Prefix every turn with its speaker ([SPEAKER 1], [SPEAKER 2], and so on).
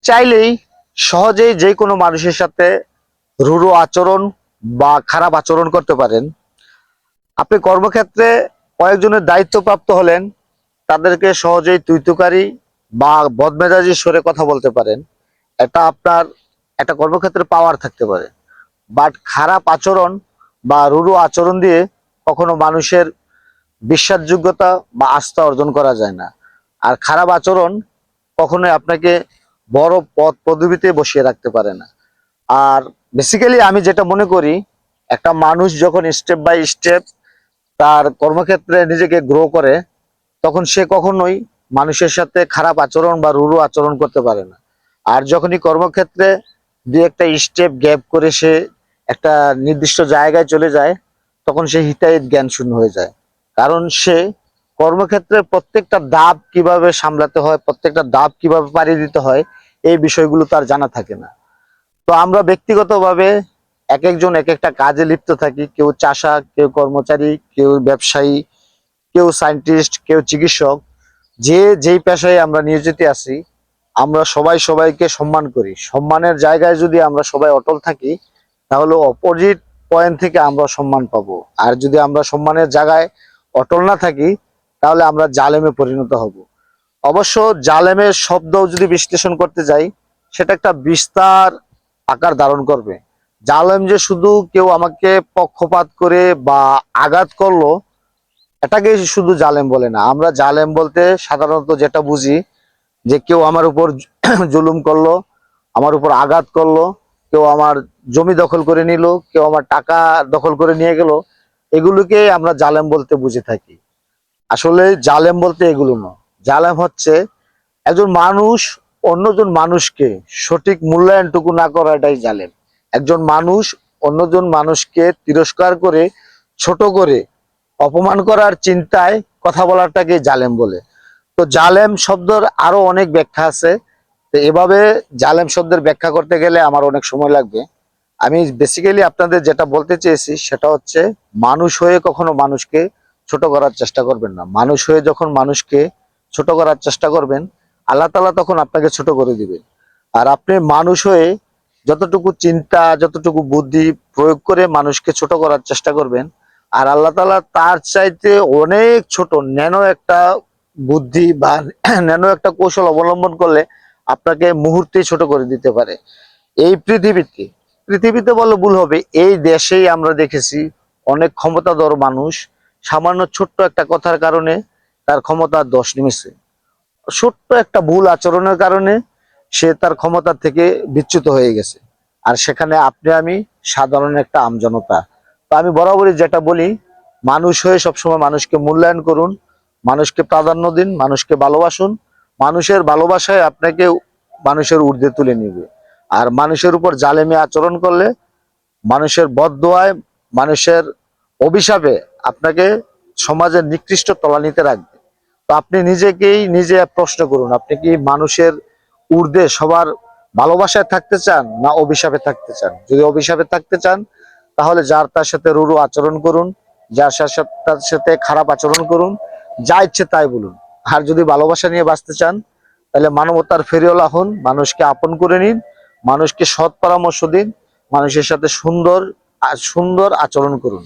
[SPEAKER 1] চাইলেই সহজেই যে কোনো মানুষের সাথে রূঢ় আচরণ বা খারাপ আচরণ করতে পারেন। আপনি কর্মক্ষেত্রে কয়েকজনের দায়িত্বপ্রাপ্ত হলেন, তাদেরকে সহজেই তুইতুকারি বা বদমেজাজি সরে কথা বলতে পারেন। এটা আপনার একটা কর্মক্ষেত্রে পাওয়ার থাকতে পারে। বাট খারাপ আচরণ বা রূঢ় আচরণ দিয়ে কখনো মানুষের বিশ্বাসযোগ্যতা বা আস্থা অর্জন করা যায় না। আর খারাপ আচরণ কখনোই আপনাকে বড় পদ পদবিতে বসিয়ে রাখতে পারে না। আর বেসিক্যালি আমি যেটা মনে করি, একটা মানুষ যখন স্টেপ বাই স্টেপ তার কর্মক্ষেত্রে নিজেকে গ্রো করে, তখন সে কখনোই মানুষের সাথে খারাপ আচরণ বা রূঢ় আচরণ করতে পারে না। আর যখনই কর্মক্ষেত্রে দুই একটা স্টেপ গ্যাপ করে সে একটা নির্দিষ্ট জায়গায় চলে যায়, তখন সে হিতাহিত জ্ঞান শূন্য হয়ে যায়। কারণ সে কর্মক্ষেত্রের প্রত্যেকটা ধাপ কিভাবে সামলাতে হয়, প্রত্যেকটা ধাপ কিভাবে পাড়ি দিতে হয়, এই বিষয়গুলো তার জানা থাকে না। তো আমরা ব্যক্তিগতভাবে এক একজন এক একটা কাজে লিপ্ত থাকি। কেউ চাষা, কেউ কর্মচারী, কেউ ব্যবসায়ী, কেউ সায়েন্টিস্ট, কেউ চিকিৎসক। যে যেই পেশায় আমরা নিয়োজিত আছি, আমরা সবাই সবাইকে সম্মান করি। সম্মানের জায়গায় যদি আমরা সবাই অটল থাকি, তাহলে অপোজিট পয়েন্ট থেকে আমরা সম্মান পাবো। আর যদি আমরা সম্মানের জায়গায় অটল না থাকি, তাহলে আমরা জালেমে পরিণত হব। অবশ্য জালেমের শব্দ যদি বিশ্লেষণ করতে যাই, সেটা একটা বিস্তার আকার ধারণ করবে। জালেম যে শুধু কেউ আমাকে পক্ষপাত করে বা আঘাত করলো, এটাকে শুধু জালেম বলে না। আমরা জালেম বলতে সাধারণত যেটা বুঝি, যে কেউ আমার উপর জুলুম করলো, আমার উপর আঘাত করলো, কেউ আমার জমি দখল করে নিল, কেউ আমার টাকা দখল করে নিয়ে গেল, এগুলোকে আমরা জালেম বলতে বুঝে থাকি। আসলে জালেম বলতে এগুলো নয়। জালেম হচ্ছে একজন মানুষ অন্যজন মানুষকে সঠিক মূল্যায়নটুকু না করা, এটাই জালেম। একজন মানুষ অন্যজন মানুষকে তিরস্কার করে, ছোট করে, অপমান করার চিন্তায় কথা বলাটাকে জালেম বলে। তো জালেম শব্দের আরো অনেক ব্যাখ্যা আছে। তো এভাবে জালেম শব্দের ব্যাখ্যা করতে গেলে আমার অনেক সময় লাগবে। আমি বেসিক্যালি আপনাদের যেটা বলতে চেয়েছি, সেটা হচ্ছে মানুষ হয়ে কখনো মানুষকে ছোট করার চেষ্টা করবেন না। মানুষ হয়ে যখন মানুষকে ছোট করার চেষ্টা করবেন, আল্লাহ তাআলা তখন আপনাকে ছোট করে দিবেন। আর আপনি মানুষ হয়ে যতটুকু চিন্তা, যতটুকু বুদ্ধি প্রয়োগ করে মানুষকে ছোট করার চেষ্টা করবেন, আর আল্লাহ তাআলা তার চাইতে অনেক ছোট ন্যানো একটা বুদ্ধি বা ন্যানো একটা কৌশল অবলম্বন করলে আপনাকে মুহূর্তেই ছোট করে দিতে পারে। এই পৃথিবীতে বললে ভুল হবে, এই দেশেই আমরা দেখেছি অনেক ক্ষমতাধর মানুষ সামান্য ছোট্ট একটা কথার কারণে তার ক্ষমতার ধস নেমেছে। ছোট্ট একটা ভুল আচরণের কারণে সে তার ক্ষমতা থেকে বিচ্যুত হয়ে গেছে। আর সেখানে আপনি আমি সাধারণ একটা আমজনতা। তো আমি বরাবরই যেটা বলি, মানুষ হয়ে সবসময় মানুষকে মূল্যায়ন করুন, মানুষকে প্রাধান্য দিন, মানুষকে ভালোবাসুন। মানুষের ভালোবাসায় আপনাকে মানুষের ঊর্ধ্বে তুলে নিবে। আর মানুষের উপর জালেমি আচরণ করলে, মানুষের বদদোয়ায়, মানুষের অভিশাপে আপনাকে সমাজের নিকৃষ্ট তলানিতে রাখবে। তো আপনি নিজেকেই নিজে প্রশ্ন করুন, আপনি কি মানুষের ঊর্ধ্বে সবার ভালোবাসায় থাকতে চান, না অভিশাপে থাকতে চান? যদি অভিশাপে থাকতে চান, তাহলে যার তার সাথে রূঢ় আচরণ করুন, যার তার সাথে খারাপ আচরণ করুন, যা ইচ্ছে তাই বলুন। আর যদি ভালোবাসা নিয়ে বাঁচতে চান, তাহলে মানবতার ফেরিওয়ালা হন, মানুষকে আপন করে নিন, মানুষকে সৎ পরামর্শ দিন, মানুষের সাথে সুন্দর সুন্দর আচরণ করুন।